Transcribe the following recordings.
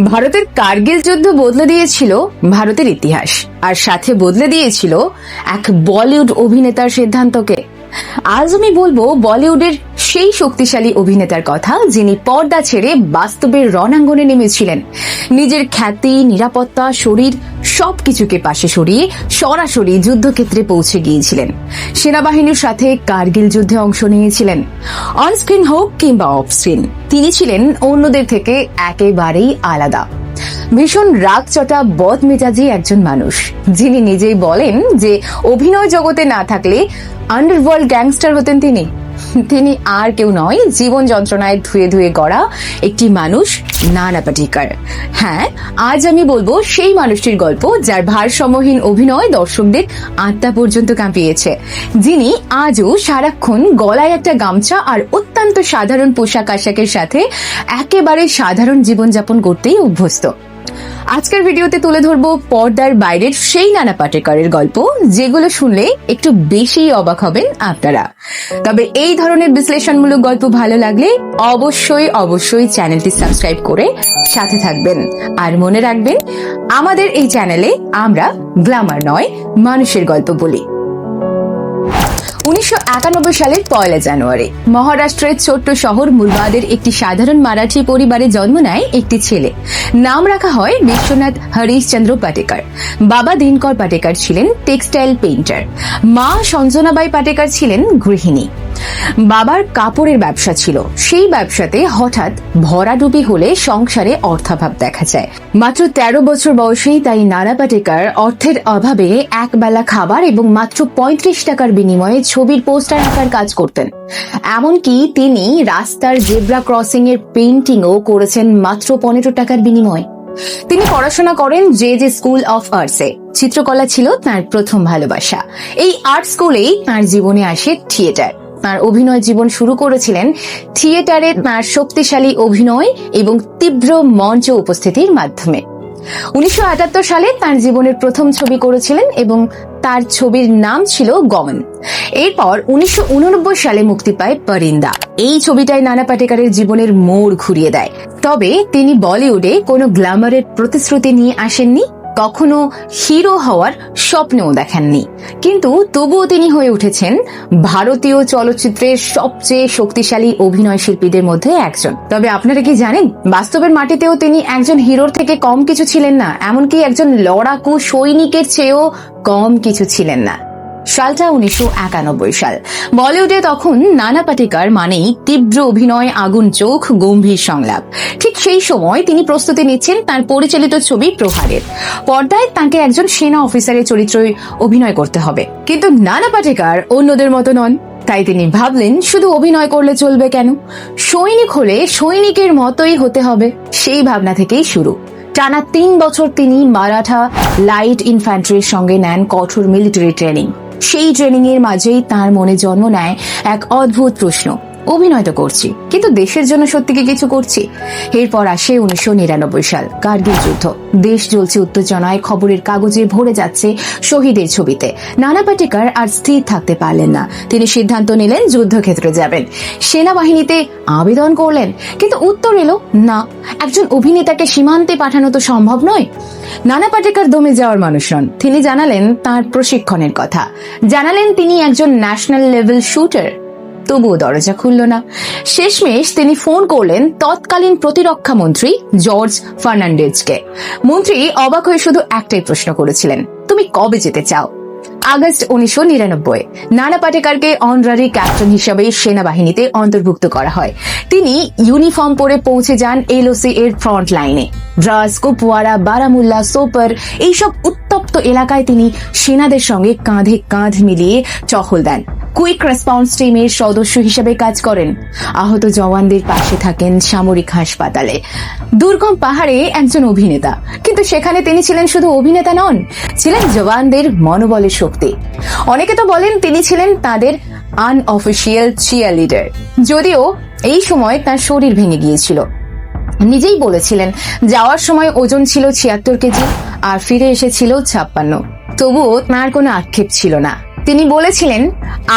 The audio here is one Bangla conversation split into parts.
ভারতের কার্গিল যুদ্ধ বদলে দিয়েছিল ভারতের ইতিহাস, আর সাথে বদলে দিয়েছিল এক বলিউড অভিনেতার সিদ্ধান্তকে। আজ আমি বলবো বলিউডের সেই শক্তিশালী অভিনেতার কথা, যিনি পর্দা ছেড়ে বাস্তবের রণাঙ্গনে নেমেছিলেন। নিজের খ্যাতি, নিরাপত্তা, শরীর সবকিছুকে পাশে সরিয়ে সরাসরি যুদ্ধক্ষেত্রে পৌঁছে গিয়েছিলেন। সেনাবাহিনীর সাথে কার্গিল যুদ্ধে অংশ নিয়েছিলেন। অনস্ক্রিন হোক কিংবা অফস্ক্রিন, তিনি ছিলেন অন্যদের থেকে একেবারেই আলাদা। ভীষণ রাগচটা বদমেজাজি একজন মানুষ, যিনি নিজেই বলেন যে অভিনয় জগতে না থাকলে আন্ডারওয়ার্ল্ড গ্যাংস্টার হতেন তিনি আর কেউ নয়, জীবন যন্ত্রণায় ধুয়ে ধুয়ে গড়া একটি মানুষ, নানা পাটেকর। হ্যাঁ, আজ আমি বলবো সেই মানুষটির গল্প, যার ভারসাম্যহীন অভিনয় দর্শকদের আত্মা পর্যন্ত কাঁপিয়েছে, যিনি আজও সারাক্ষণ গলায় একটা গামছা আর অত্যন্ত সাধারণ পোশাক আশাকের সাথে একেবারে সাধারণ জীবনযাপন করতেই অভ্যস্ত। আজকের ভিডিওতে তুলে ধরবো পর্দার বাইরের সেই নানা পাটেকরের গল্প, যেগুলো শুনলে একটু বেশি অবাক হবেন আপনারা। তবে এই ধরনের বিশ্লেষণমূলক গল্প ভালো লাগলে অবশ্যই চ্যানেলটি সাবস্ক্রাইব করে সাথে থাকবেন। আর মনে রাখবেন, আমাদের এই চ্যানেলে আমরা গ্ল্যামার নয়, মানুষের গল্প বলি। 1991 সালের 1 জানুয়ারি মহারাষ্ট্রের ছোট্ট শহর মুরবাদের একটি সাধারণ মারাঠি পরিবারে জন্ম নেয় একটি ছেলে। নাম রাখা হয় বিশ্বনাথ হরিশচন্দ্র পাটেকর। বাবা দিনকর পাটেকর ছিলেন টেক্সটাইল পেইন্টার, মা সঞ্জনাবাই পাটেকর ছিলেন গৃহিণী। বাবার কাপড়ের ব্যবসা ছিল, সেই ব্যবসাতে হঠাৎ ভরাডুবি হলে সংসারে অর্থাভাব দেখা যায়। মাত্র 13 বছর বয়সেই তাই নানা পাটেকর অর্থের অভাবে একবেলা খাবার এবং মাত্র 35 টাকার বিনিময়ে ছবির পোস্টার আঁকার কাজ করতেন। এমনকি তিনি রাস্তার জেব্রা ক্রসিং এর পেইন্টিংও করেছেন মাত্র 15 টাকার বিনিময়ে। তিনি পড়াশোনা করেন জে স্কুল অফ আর্টসে। চিত্রকলা ছিল তার প্রথম ভালোবাসা। এই আর্ট স্কুলেই তার জীবনে আসে থিয়েটার। তার অভিনয় জীবন শুরু করেছিলেন থিয়েটারে তার শক্তিশালী অভিনয় এবং তীব্র মঞ্চ উপস্থিতির মাধ্যমে। 1978 সালে তার জীবনের প্রথম ছবি করেছিলেন এবং তার ছবির নাম ছিল গমন। এরপর 1989 সালে মুক্তি পায় পরিন্দা। এই ছবিটাই নানা পাটেকরের জীবনের মোড় ঘুরিয়ে দেয়। তবে তিনি বলিউডে কোনো গ্ল্যামারের প্রতিশ্রুতি নিয়ে আসেননি, কখনো হিরো হওয়ার স্বপ্নও দেখাননি, কিন্তু তবুও তিনি হয়ে উঠেছেন ভারতীয় চলচ্চিত্রের সবচেয়ে শক্তিশালী অভিনয় শিল্পীদের মধ্যে একজন। তবে আপনারা কি জানেন, বাস্তবের মাটিতেও তিনি একজন হিরোর থেকে কম কিছু ছিলেন না, এমনকি একজন লড়াকু সৈনিকের চেয়েও কম কিছু ছিলেন না। সালটা 1991 সাল। বলিউডে তখন নানা পাটেকর মানেই তীব্র অভিনয়, আগুন চোখ, গম্ভীর সংলাপ। ঠিক সেই সময় তিনি প্রস্তুতি নিচ্ছেন তার পরিচালিত ছবি প্রহারের। পর্দায় তাকে একজন সেনা অফিসারের চরিত্রে অভিনয় করতে হবে, কিন্তু নানা পাটেকর অন্যদের মতো নন। তাই তিনি ভাবলেন, শুধু অভিনয় করলে চলবে কেন, সৈনিক হলে সৈনিকের মতোই হতে হবে। সেই ভাবনা থেকেই শুরু। টানা 3 বছর তিনি মারাঠা লাইট ইনফ্যান্ট্রির সঙ্গে নেন কঠোর মিলিটারি ট্রেনিং। সেই ট্রেনিং এর মাঝেই তার মনে জন্ম নেয় এক অদ্ভুত প্রশ্ন, অভিনয় তো করছি, কিন্তু দেশের জন্য সত্যি কি কিছু করছি? এরপর আসে 1999 সাল, কার্গিল যুদ্ধ। দেশ জ্বলছে উত্তেজনায়, খবরের কাগজে ভরে যাচ্ছে শহীদের ছবিতে। নানা পাটেকর আর স্থির থাকতে পারলেন না। তিনি সিদ্ধান্ত নিলেন যুদ্ধক্ষেত্রে যাবেন। সেনাবাহিনীতে আবেদন করলেন, কিন্তু উত্তর এলো না। একজন অভিনেতাকে সীমান্তে পাঠানো তো সম্ভব নয়। নানা পাটেকর দমে যাওয়ার মানুষ নন। তিনি জানালেন তার প্রশিক্ষণের কথা, জানালেন তিনি একজন ন্যাশনাল লেভেল শুটার। তবুও দরজা খুলল না। শেষমেশ তিনি ফোন করলেন তৎকালীন প্রতিরক্ষা মন্ত্রী জর্জ ফার্নান্ডেজকে। মন্ত্রী অবাক হয়ে শুধু একটাই প্রশ্ন করেছিলেন, তুমি কবে যেতে চাও? আগস্ট 1999 নানা পাটেকরকে অনারারি ক্যাপ্টেন হিসেবে সেনাবাহিনীতে অন্তর্ভুক্ত করা হয়। তিনি ইউনিফর্ম পরে পৌঁছে যান এলওসি এর ফ্রন্ট লাইনে। দ্রাস, কুপওয়ারা, বারামুল্লা, সোপর এইসব উত্তপ্ত এলাকায় তিনি সেনাদের সঙ্গে কাঁধে কাঁধ মিলিয়ে টহল দেন। কুইক রেসপন্স টিমের সদস্য হিসেবে কাজ করেন। আহত জওয়ানদের পাশে থাকেন সামরিক হাসপাতালে। দুর্গম পাহাড়ে একজন অভিনেতা, কিন্তু সেখানে তিনি ছিলেন শুধু অভিনেতা নন, ছিলেন জওয়ানদের মনোবলের শক্তি। অনেকে তো বলেন তিনি ছিলেন তাদের আনঅফিসিয়াল চিয়ারলিডার, যদিও এই সময় তার শরীর ভেঙে গিয়েছিল। নিজেই বলেছিলেন যাওয়ার সময় ওজন ছিল 76 কেজি আর ফিরে এসেছিল 56। তবুও তার কোনো আক্ষেপ ছিল না। তিনি বলেছিলেন,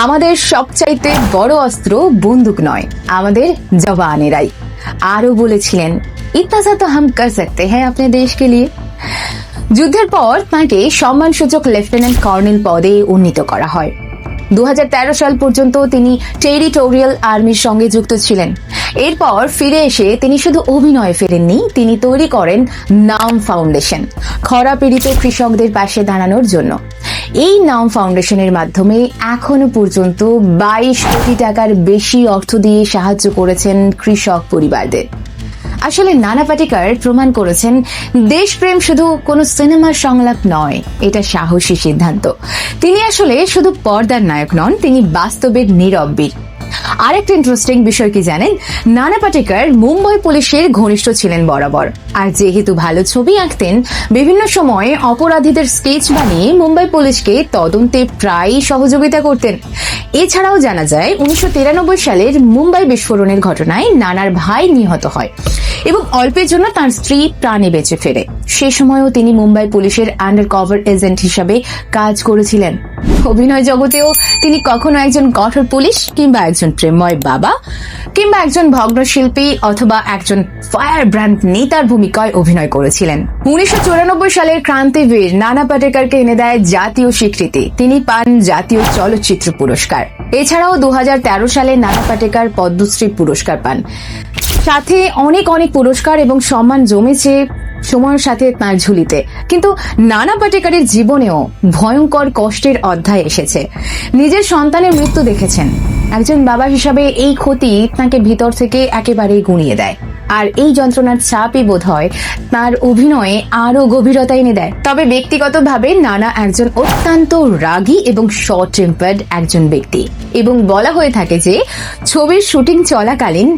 আমাদের সবচাইতে বড় অস্ত্র বন্দুক নয়, আমাদের জওয়ানেরাই। আরো বলেছিলেন, ইতনা সা তো হাম কর সকতে হ্যাঁ আপনে দেশ কে লিয়ে। যুদ্ধের পর তাকে সম্মানসূচক লেফটেন্যান্ট কর্নেল পদে উন্নীত করা হয়। 2013 সাল পর্যন্ত তিনি টেরিটোরিয়াল আর্মির সঙ্গে যুক্ত ছিলেন। এরপর ফিরে এসে তিনি শুধু অভিনয়ে ফেরেননি, তিনি তৈরি করেন নাম ফাউন্ডেশন, খরা পীড়িত কৃষকদের পাশে দাঁড়ানোর জন্য। এই নাম ফাউন্ডেশনের মাধ্যমে এখনো পর্যন্ত 22 কোটি টাকার বেশি অর্থ দিয়ে সাহায্য করেছেন কৃষক পরিবারদের। আসলে নানা পাটেকর প্রমাণ করেছেন দেশপ্রেম শুধু কোনো সিনেমার সংলাপ নয়, এটা সাহসী সিদ্ধান্ত। তিনি আসলে শুধু পর্দার নায়ক নন, তিনি বাস্তবের নীরব বীর। আরেকটা ইন্টারেস্টিং বিষয় কি জানেন, নানা পাটেকর মুম্বাই পুলিশের ঘনিষ্ঠ ছিলেন বরাবর। আর যেহেতু ভালো ছবি আঁকতেন, বিভিন্ন সময়ে অপরাধীদের স্কেচ বানিয়ে মুম্বাই পুলিশকে তদন্তে প্রায়ই সহযোগিতা করতেন। এছাড়াও জানা যায় 1993 সালের মুম্বাই বিস্ফোরণের ঘটনায় নানার ভাই নিহত হয় এবং অল্পের জন্য তার স্ত্রী প্রাণে বেঁচে ফেরে। সে সময়ও তিনি মুম্বাই পুলিশের আন্ডার কভার এজেন্ট হিসাবে কাজ করেছিলেন। অভিনয় জগতেও তিনি কখনো একজন কঠোর পুলিশ, কিংবা একজন প্রেমময় বাবা, কিংবা একজন ভগ্ন শিল্পী অথবা একজন ফায়ার ব্র্যান্ড নেতার ভূমিকায় অভিনয় করেছিলেন। 1994 সালের ক্রান্তিবীর নানা পাটেকরকে এনে দেয় জাতীয় স্বীকৃতি। তিনি পান জাতীয় চলচ্চিত্র পুরস্কার। এছাড়াও 2013 সালে নানা পাটেকর পদ্মশ্রী পুরস্কার পান। সাথে অনেক পুরস্কার এবং সম্মান জমেছে সময়ের সাথে তাঁর ঝুলিতে। কিন্তু নানা পাটেকরের জীবনেও ভয়ঙ্কর কষ্টের অধ্যায় এসেছে। নিজের সন্তানের মৃত্যু দেখেছেন। একজন বাবা হিসাবে এই ক্ষতি তাকে ভিতর থেকে একেবারেই গুঁড়িয়ে দেয়। আর এই যন্ত্রণার চাপই বোধহয় তার অভিনয়ে আরো গভীরতা এনে দেয়। তবে ব্যক্তিগতভাবে নানা একজন অত্যন্ত রাগী এবং শর্ট টেম্পার্ড একজন ব্যক্তি, এবং বলা হয়ে থাকে যে ছবির শুটিং চলাকালীন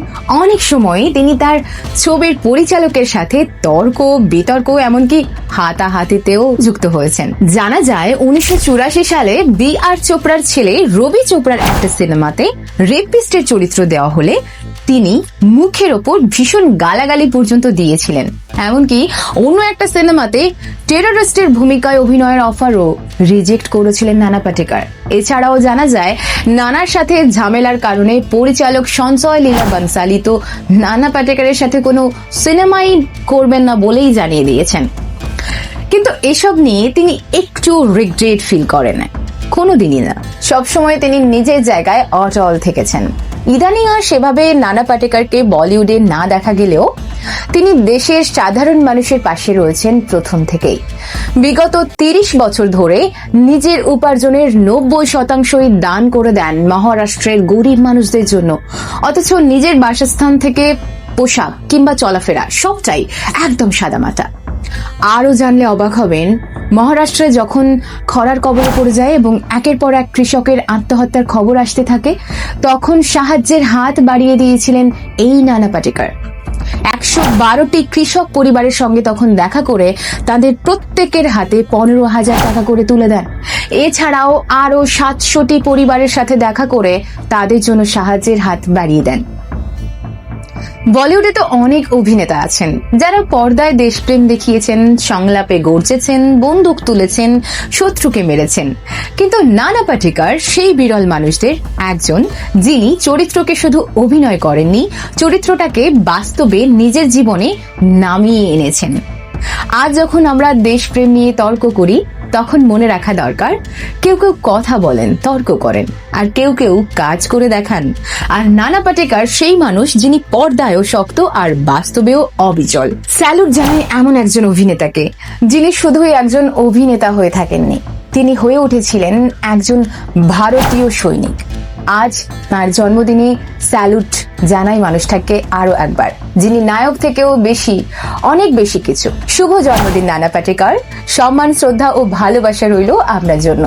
অনেক সময় তিনি তার ছবির পরিচালকের সাথে তর্ক বিতর্ক এমনকি হাতাহাতিতেও যুক্ত হয়েছেন। জানা যায় 1984 সালে বি.আর. চোপড়ার ছেলে রবি চোপড়ার একটা সিনেমাতে রেপিস্টের চরিত্র দেওয়া হলে তিনি মুখের ওপর ভীষণ গালাগালি পর্যন্ত দিয়েছিলেন। এমনকি অন্য একটা সিনেমাতে টেররিস্টের ভূমিকায় অভিনয়ের অফারও রিজেক্ট করেছিলেন নানা পাটেকর। এছাড়াও জানা যায় নানার সাথে ঝামেলার কারণে পরিচালক সঞ্জয় লীলা বনসালী তো নানা পাটেকরের সাথে কোনো সিনেমাই করবেন না বলেই জানিয়ে দিয়েছেন। কিন্তু এসব নিয়ে তিনি একটু রিগ্রেট ফিল করেন কোনোদিনই না। সবসময় তিনি নিজের জায়গায় অটল থেকেছেন। ইদানিং আর সেভাবে নানা পাটেকরকে বলিউডে না দেখা গেলেও তিনি দেশের সাধারণ মানুষের পাশে রয়েছেন প্রথম থেকেই। বিগত 30 বছর ধরে নিজের উপার্জনের 90% দান করে দেন মহারাষ্ট্রের গরিব মানুষদের জন্য। অথচ নিজের বাসস্থান থেকে পোশাক কিংবা চলাফেরা সবটাই একদম সাদামাটা। আরো জানলে অবাক হবেন, মহারাষ্ট্রে যখন খরার কবলে পড়ে যায় এবং একের পর এক কৃষকের আত্মহত্যার খবর আসতে থাকে, তখন সাহায্যের হাত বাড়িয়ে দিয়েছিলেন এই নানা পাটেকর। 112টি কৃষক পরিবারের সঙ্গে তখন দেখা করে তাদের প্রত্যেকের হাতে 15,000 টাকা করে তুলে দেন। এছাড়াও আরো 700টি পরিবারের সাথে দেখা করে তাদের জন্য সাহায্যের হাত বাড়িয়ে দেন। বলিউডে তো অনেক অভিনেতা আছেন যারা পর্দায় দেশপ্রেম দেখিয়েছেন, সংলাপে গর্জেছেন, বন্দুক তুলেছেন, শত্রুকে মেরেছেন। কিন্তু নানা পাটেকর সেই বিরল মানুষদের একজন, যিনি চরিত্রকে শুধু অভিনয় করেননি, চরিত্রটাকে বাস্তবে নিজের জীবনে নামিয়ে এনেছেন। আজ যখন আমরা দেশপ্রেম নিয়ে তর্ক করি, তখন মনে রাখা দরকার, কেউ কথা বলেন, তর্ক করেন, আর কেউ কাজ করে দেখান। আর নানা পাটেকর সেই মানুষ যিনি পর্দায়ও শক্ত আর বাস্তবেও অবিচল। স্যালুট জানাই এমন একজন অভিনেতাকে, যিনি শুধুই একজন অভিনেতা হয়ে থাকেননি, তিনি হয়ে উঠেছিলেন একজন ভারতীয় সৈনিক। আজ তার জন্মদিনে স্যালুট জানাই মানুষটাকে আরো একবার, যিনি নায়ক থেকেও বেশি, অনেক বেশি কিছু। শুভ জন্মদিন নানা পাটেকর। সম্মান, শ্রদ্ধা ও ভালোবাসা রইল আপনার জন্য।